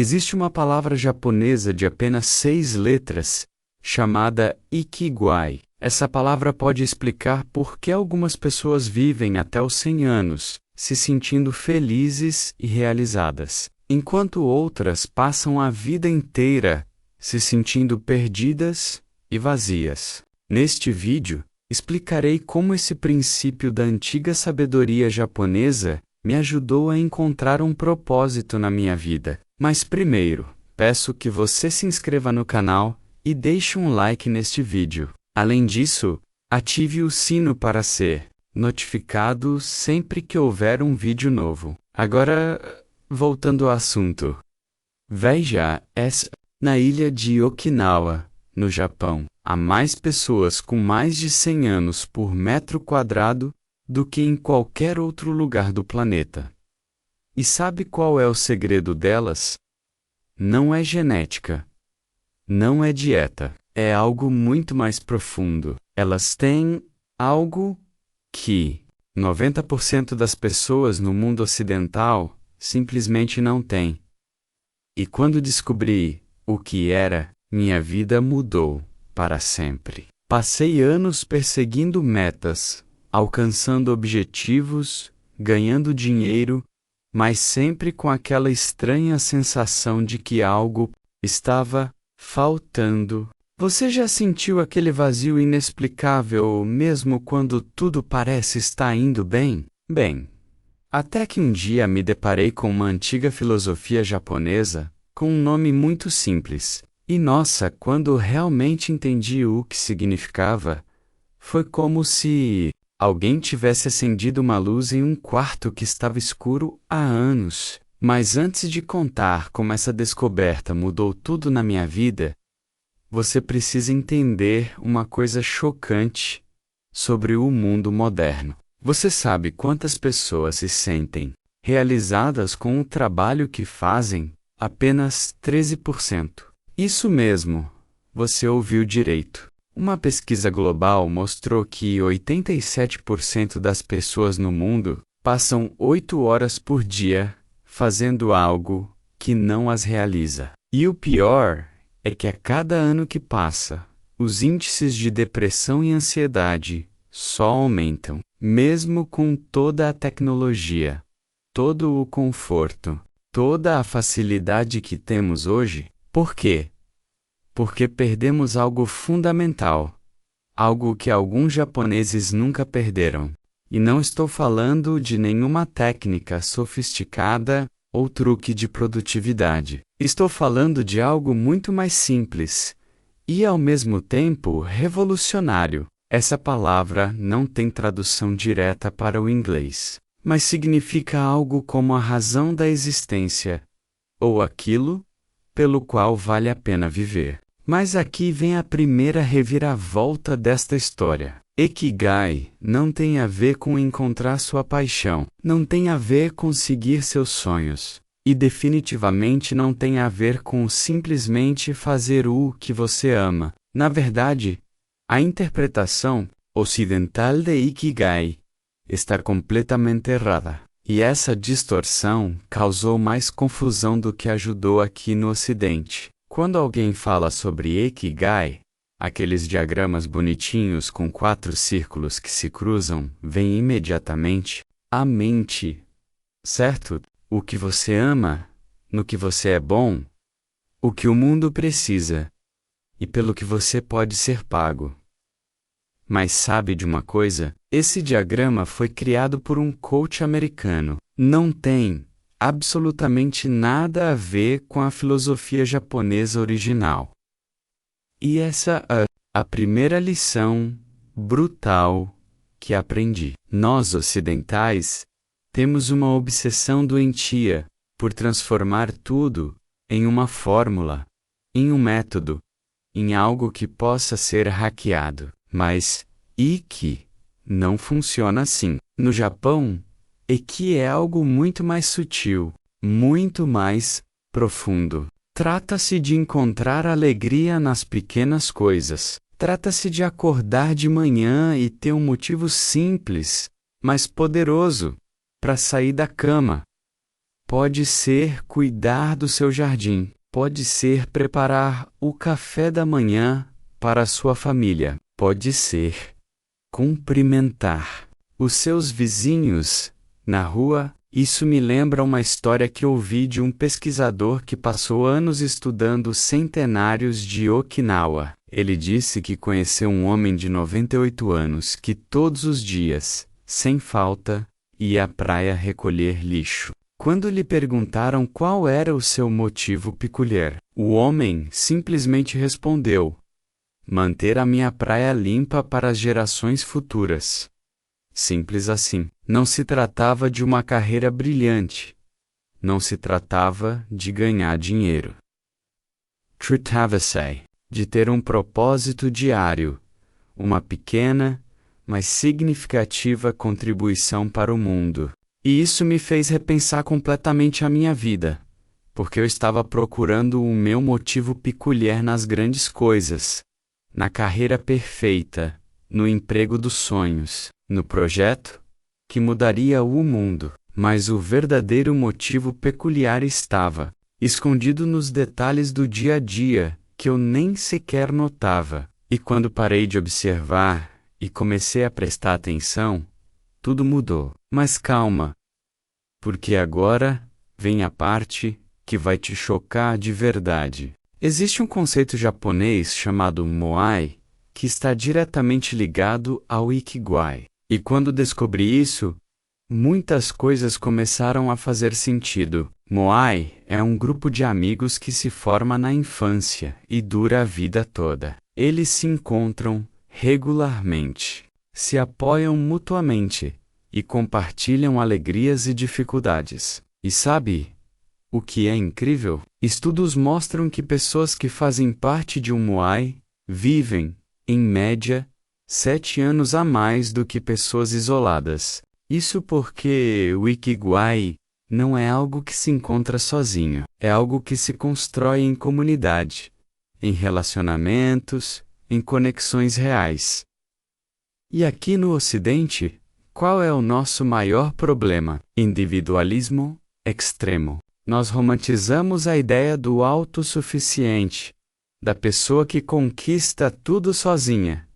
Existe uma palavra japonesa de apenas 6 letras, chamada Ikigai. Essa palavra pode explicar por que algumas pessoas vivem até os 100 anos, se sentindo felizes e realizadas, enquanto outras passam a vida inteira se sentindo perdidas e vazias. Neste vídeo, explicarei como esse princípio da antiga sabedoria japonesa me ajudou a encontrar um propósito na minha vida. Mas primeiro, peço que você se inscreva no canal e deixe um like neste vídeo. Além disso, ative o sino para ser notificado sempre que houver um vídeo novo. Agora, voltando ao assunto. Veja, na ilha de Okinawa, no Japão, há mais pessoas com mais de 100 anos por metro quadrado do que em qualquer outro lugar do planeta. E sabe qual é o segredo delas? Não é genética. Não é dieta. É algo muito mais profundo. Elas têm algo que 90% das pessoas no mundo ocidental simplesmente não têm. E quando descobri o que era, minha vida mudou para sempre. Passei anos perseguindo metas, alcançando objetivos, ganhando dinheiro, mas sempre com aquela estranha sensação de que algo estava faltando. Você já sentiu aquele vazio inexplicável mesmo quando tudo parece estar indo bem? Bem, até que um dia me deparei com uma antiga filosofia japonesa, com um nome muito simples. E nossa, quando realmente entendi o que significava, foi como se alguém tivesse acendido uma luz em um quarto que estava escuro há anos. Mas antes de contar como essa descoberta mudou tudo na minha vida, você precisa entender uma coisa chocante sobre o mundo moderno. Você sabe quantas pessoas se sentem realizadas com o trabalho que fazem? Apenas 13%. Isso mesmo, você ouviu direito. Uma pesquisa global mostrou que 87% das pessoas no mundo passam 8 horas por dia fazendo algo que não as realiza. E o pior é que a cada ano que passa, os índices de depressão e ansiedade só aumentam. Mesmo com toda a tecnologia, todo o conforto, toda a facilidade que temos hoje. Por quê? Porque perdemos algo fundamental, algo que alguns japoneses nunca perderam. E não estou falando de nenhuma técnica sofisticada ou truque de produtividade. Estou falando de algo muito mais simples e, ao mesmo tempo, revolucionário. Essa palavra não tem tradução direta para o inglês, mas significa algo como a razão da existência, ou aquilo pelo qual vale a pena viver. Mas aqui vem a primeira reviravolta desta história. Ikigai não tem a ver com encontrar sua paixão, não tem a ver com seguir seus sonhos, e definitivamente não tem a ver com simplesmente fazer o que você ama. Na verdade, a interpretação ocidental de Ikigai está completamente errada. E essa distorção causou mais confusão do que ajudou aqui no Ocidente. Quando alguém fala sobre Ikigai, aqueles diagramas bonitinhos com 4 círculos que se cruzam, vem imediatamente à mente, certo? O que você ama, no que você é bom, o que o mundo precisa, e pelo que você pode ser pago. Mas sabe de uma coisa? Esse diagrama foi criado por um coach americano. Não tem absolutamente nada a ver com a filosofia japonesa original. E essa é a primeira lição brutal que aprendi. Nós ocidentais temos uma obsessão doentia por transformar tudo em uma fórmula, em um método, em algo que possa ser hackeado. Mas Iki não funciona assim. No Japão, Iki é algo muito mais sutil, muito mais profundo. Trata-se de encontrar alegria nas pequenas coisas. Trata-se de acordar de manhã e ter um motivo simples, mas poderoso, para sair da cama. Pode ser cuidar do seu jardim. Pode ser preparar o café da manhã para a sua família. Pode ser cumprimentar os seus vizinhos na rua. Isso me lembra uma história que ouvi de um pesquisador que passou anos estudando os centenários de Okinawa. Ele disse que conheceu um homem de 98 anos que todos os dias, sem falta, ia à praia recolher lixo. Quando lhe perguntaram qual era o seu motivo peculiar, o homem simplesmente respondeu: manter a minha praia limpa para as gerações futuras. Simples assim. Não se tratava de uma carreira brilhante. Não se tratava de ganhar dinheiro. Tratava-se de ter um propósito diário, uma pequena, mas significativa contribuição para o mundo. E isso me fez repensar completamente a minha vida, porque eu estava procurando o meu motivo peculiar nas grandes coisas, na carreira perfeita, no emprego dos sonhos, no projeto que mudaria o mundo. Mas o verdadeiro motivo peculiar estava escondido nos detalhes do dia a dia, que eu nem sequer notava. E quando parei de observar e comecei a prestar atenção, tudo mudou. Mas calma, porque agora vem a parte que vai te chocar de verdade. Existe um conceito japonês chamado Moai, que está diretamente ligado ao Ikigai. E quando descobri isso, muitas coisas começaram a fazer sentido. Moai é um grupo de amigos que se forma na infância e dura a vida toda. Eles se encontram regularmente, se apoiam mutuamente e compartilham alegrias e dificuldades. E sabe o que é incrível? Estudos mostram que pessoas que fazem parte de um Moai vivem, em média, 7 anos a mais do que pessoas isoladas. Isso porque o Ikigai não é algo que se encontra sozinho. É algo que se constrói em comunidade, em relacionamentos, em conexões reais. E aqui no Ocidente, qual é o nosso maior problema? Individualismo extremo. Nós romantizamos a ideia do autossuficiente, da pessoa que conquista tudo sozinha,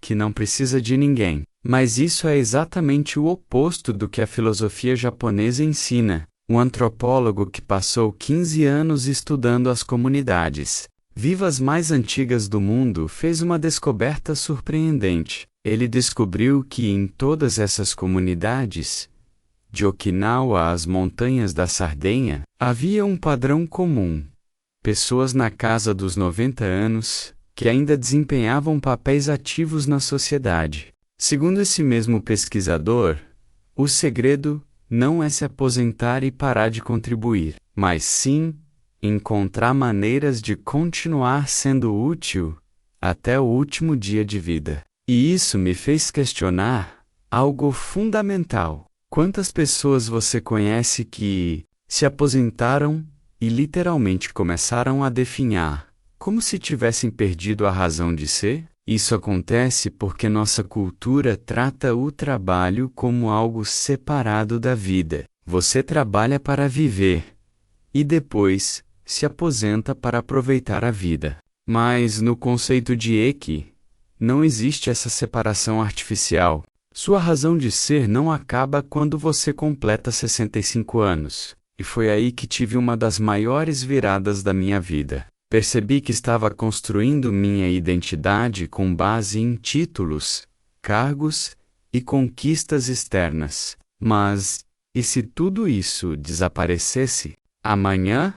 que não precisa de ninguém. Mas isso é exatamente o oposto do que a filosofia japonesa ensina. Um antropólogo que passou 15 anos estudando as comunidades vivas mais antigas do mundo fez uma descoberta surpreendente. Ele descobriu que em todas essas comunidades, de Okinawa às montanhas da Sardenha, havia um padrão comum. Pessoas na casa dos 90 anos, que ainda desempenhavam papéis ativos na sociedade. Segundo esse mesmo pesquisador, o segredo não é se aposentar e parar de contribuir, mas sim encontrar maneiras de continuar sendo útil até o último dia de vida. E isso me fez questionar algo fundamental. Quantas pessoas você conhece que se aposentaram e literalmente começaram a definhar, como se tivessem perdido a razão de ser? Isso acontece porque nossa cultura trata o trabalho como algo separado da vida. Você trabalha para viver e depois se aposenta para aproveitar a vida. Mas no conceito de Eki, não existe essa separação artificial. Sua razão de ser não acaba quando você completa 65 anos. E foi aí que tive uma das maiores viradas da minha vida. Percebi que estava construindo minha identidade com base em títulos, cargos e conquistas externas. Mas, e se tudo isso desaparecesse? Amanhã?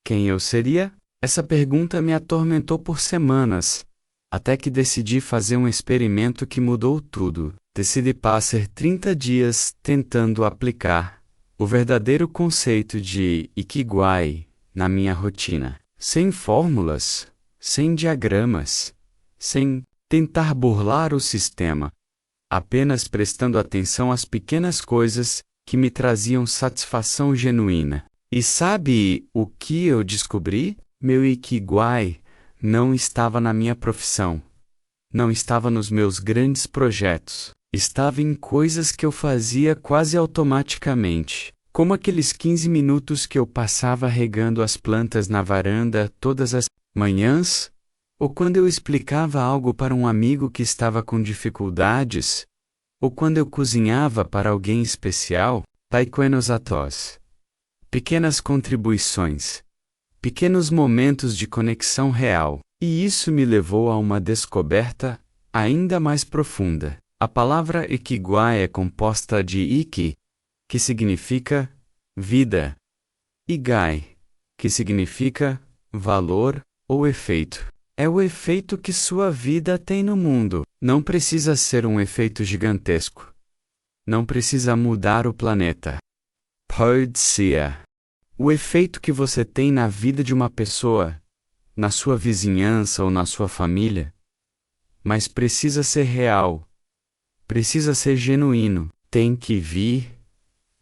Quem eu seria? Essa pergunta me atormentou por semanas, até que decidi fazer um experimento que mudou tudo. Decidi passar 30 dias tentando aplicar o verdadeiro conceito de Ikigai na minha rotina. Sem fórmulas, sem diagramas, sem tentar burlar o sistema, apenas prestando atenção às pequenas coisas que me traziam satisfação genuína. E sabe o que eu descobri? Meu Ikigai não estava na minha profissão, não estava nos meus grandes projetos, estava em coisas que eu fazia quase automaticamente. Como aqueles 15 minutos que eu passava regando as plantas na varanda todas as manhãs, ou quando eu explicava algo para um amigo que estava com dificuldades, ou quando eu cozinhava para alguém especial, pequenos atos. Pequenas contribuições. Pequenos momentos de conexão real. E isso me levou a uma descoberta ainda mais profunda. A palavra Ikigai é composta de Iki, que significa vida, e Gai, que significa valor ou efeito. É o efeito que sua vida tem no mundo. Não precisa ser um efeito gigantesco. Não precisa mudar o planeta. Pode ser o efeito que você tem na vida de uma pessoa, na sua vizinhança ou na sua família. Mas precisa ser real. Precisa ser genuíno. Tem que vir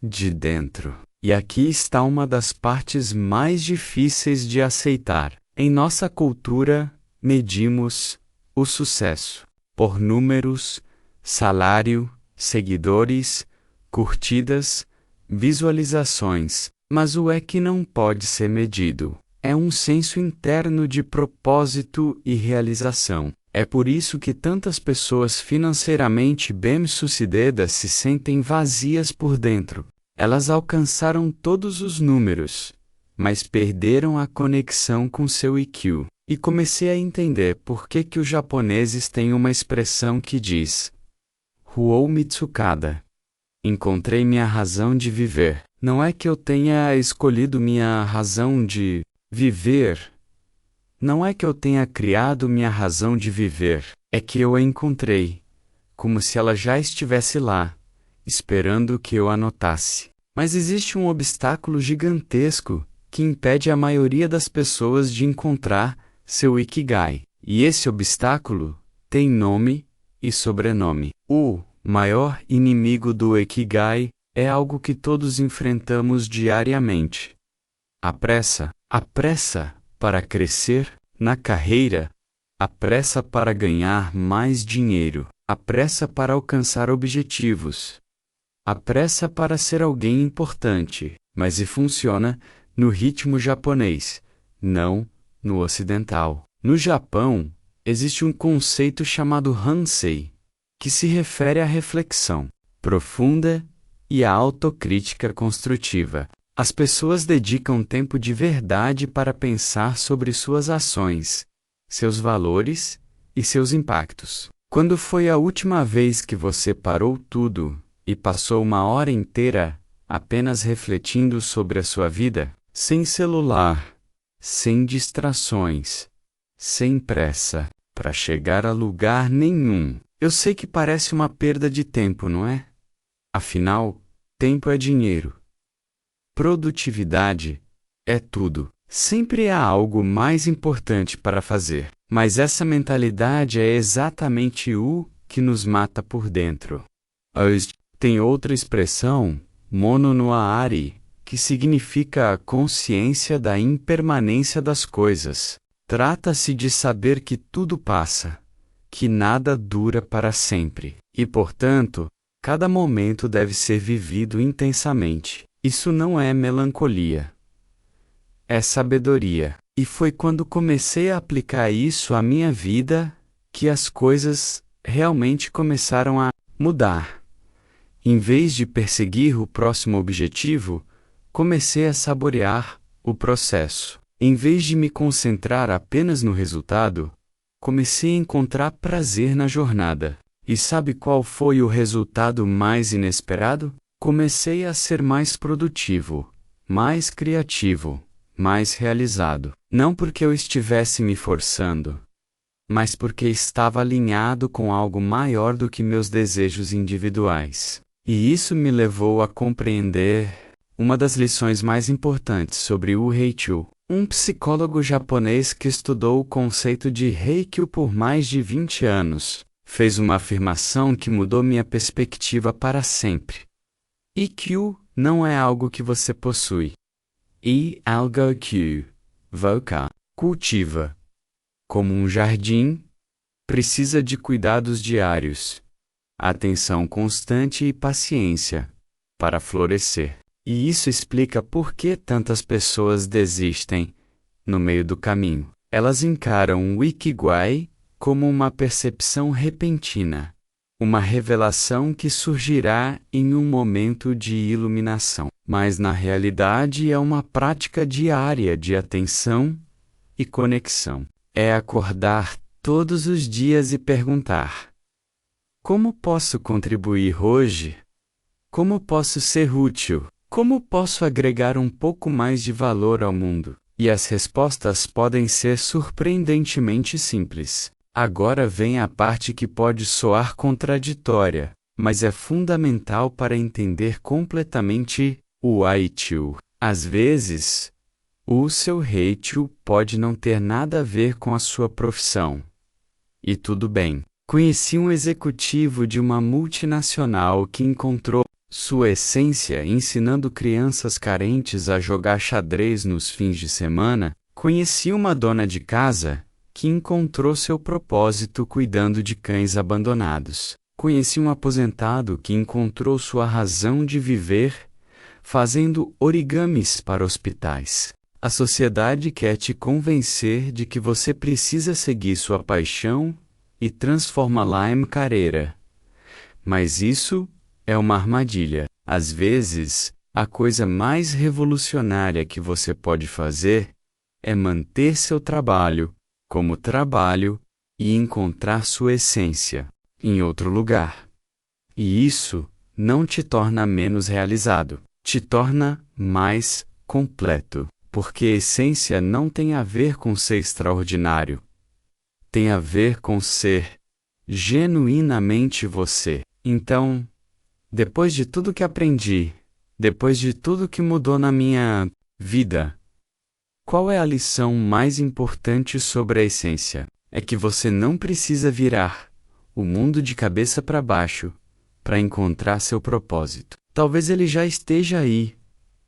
de dentro. E aqui está uma das partes mais difíceis de aceitar. Em nossa cultura, medimos o sucesso por números, salário, seguidores, curtidas, visualizações. Mas o que não pode ser medido é um senso interno de propósito e realização. É por isso que tantas pessoas financeiramente bem-sucedidas se sentem vazias por dentro. Elas alcançaram todos os números, mas perderam a conexão com seu IQ. E comecei a entender por que os japoneses têm uma expressão que diz: Ruou Mitsukada. Encontrei minha razão de viver. Não é que eu tenha escolhido minha razão de viver. Não é que eu tenha criado minha razão de viver. É que eu a encontrei, como se ela já estivesse lá, esperando que eu a notasse. Mas existe um obstáculo gigantesco que impede a maioria das pessoas de encontrar seu Ikigai. E esse obstáculo tem nome e sobrenome. O maior inimigo do Ikigai é algo que todos enfrentamos diariamente. A pressa. A pressa para crescer na carreira. A pressa para ganhar mais dinheiro. A pressa para alcançar objetivos. A pressa para ser alguém importante. Mas funciona no ritmo japonês, não no ocidental. No Japão, existe um conceito chamado Hansei, que se refere à reflexão profunda e à autocrítica construtiva. As pessoas dedicam tempo de verdade para pensar sobre suas ações, seus valores e seus impactos. Quando foi a última vez que você parou tudo e passou uma hora inteira apenas refletindo sobre a sua vida? Sem celular, sem distrações, sem pressa, para chegar a lugar nenhum. Eu sei que parece uma perda de tempo, não é? Afinal, tempo é dinheiro. Produtividade é tudo. Sempre há algo mais importante para fazer. Mas essa mentalidade é exatamente o que nos mata por dentro. Tem outra expressão, mono no aari, que significa a consciência da impermanência das coisas. Trata-se de saber que tudo passa, que nada dura para sempre. E, portanto, cada momento deve ser vivido intensamente. Isso não é melancolia. É sabedoria. E foi quando comecei a aplicar isso à minha vida que as coisas realmente começaram a mudar. Em vez de perseguir o próximo objetivo, comecei a saborear o processo. Em vez de me concentrar apenas no resultado, comecei a encontrar prazer na jornada. E sabe qual foi o resultado mais inesperado? Comecei a ser mais produtivo, mais criativo, mais realizado. Não porque eu estivesse me forçando, mas porque estava alinhado com algo maior do que meus desejos individuais. E isso me levou a compreender uma das lições mais importantes sobre o Heikyu. Um psicólogo japonês que estudou o conceito de Heikyu por mais de 20 anos, fez uma afirmação que mudou minha perspectiva para sempre. Ikkyu não é algo que você possui. E algo que você cultiva. Como um jardim, precisa de cuidados diários, atenção constante e paciência para florescer. E isso explica por que tantas pessoas desistem no meio do caminho. Elas encaram o Ikigai como uma percepção repentina, uma revelação que surgirá em um momento de iluminação. Mas na realidade é uma prática diária de atenção e conexão. É acordar todos os dias e perguntar: como posso contribuir hoje? Como posso ser útil? Como posso agregar um pouco mais de valor ao mundo? E as respostas podem ser surpreendentemente simples. Agora vem a parte que pode soar contraditória, mas é fundamental para entender completamente o Aichu. Às vezes, o seu Heichu pode não ter nada a ver com a sua profissão. E tudo bem. Conheci um executivo de uma multinacional que encontrou sua essência ensinando crianças carentes a jogar xadrez nos fins de semana. Conheci uma dona de casa que encontrou seu propósito cuidando de cães abandonados. Conheci um aposentado que encontrou sua razão de viver fazendo origamis para hospitais. A sociedade quer te convencer de que você precisa seguir sua paixão e transformá-la em carreira. Mas isso é uma armadilha. Às vezes, a coisa mais revolucionária que você pode fazer é manter seu trabalho como trabalho e encontrar sua essência em outro lugar. E isso não te torna menos realizado, te torna mais completo, porque a essência não tem a ver com ser extraordinário, tem a ver com ser genuinamente você. Então, depois de tudo que aprendi, depois de tudo que mudou na minha vida, qual é a lição mais importante sobre a essência? É que você não precisa virar o mundo de cabeça para baixo para encontrar seu propósito. Talvez ele já esteja aí,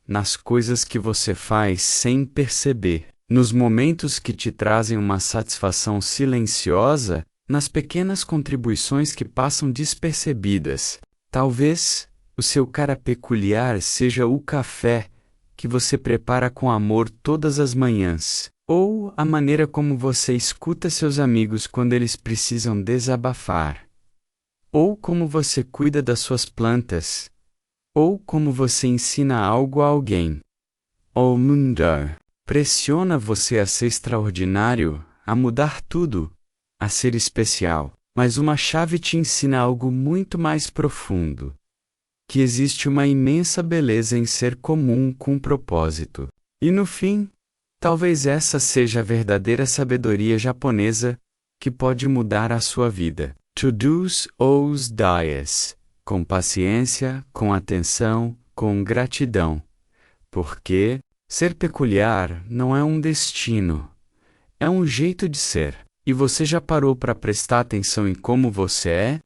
nas coisas que você faz sem perceber, nos momentos que te trazem uma satisfação silenciosa, nas pequenas contribuições que passam despercebidas. Talvez o seu cara peculiar seja o café que você prepara com amor todas as manhãs, ou a maneira como você escuta seus amigos quando eles precisam desabafar, ou como você cuida das suas plantas, ou como você ensina algo a alguém. O mundo pressiona você a ser extraordinário, a mudar tudo, a ser especial. Mas uma chave te ensina algo muito mais profundo. Que existe uma imensa beleza em ser comum com propósito. E no fim, talvez essa seja a verdadeira sabedoria japonesa que pode mudar a sua vida. To do's os dias. Com paciência, com atenção, com gratidão. Porque ser peculiar não é um destino, é um jeito de ser. E você já parou para prestar atenção em como você é?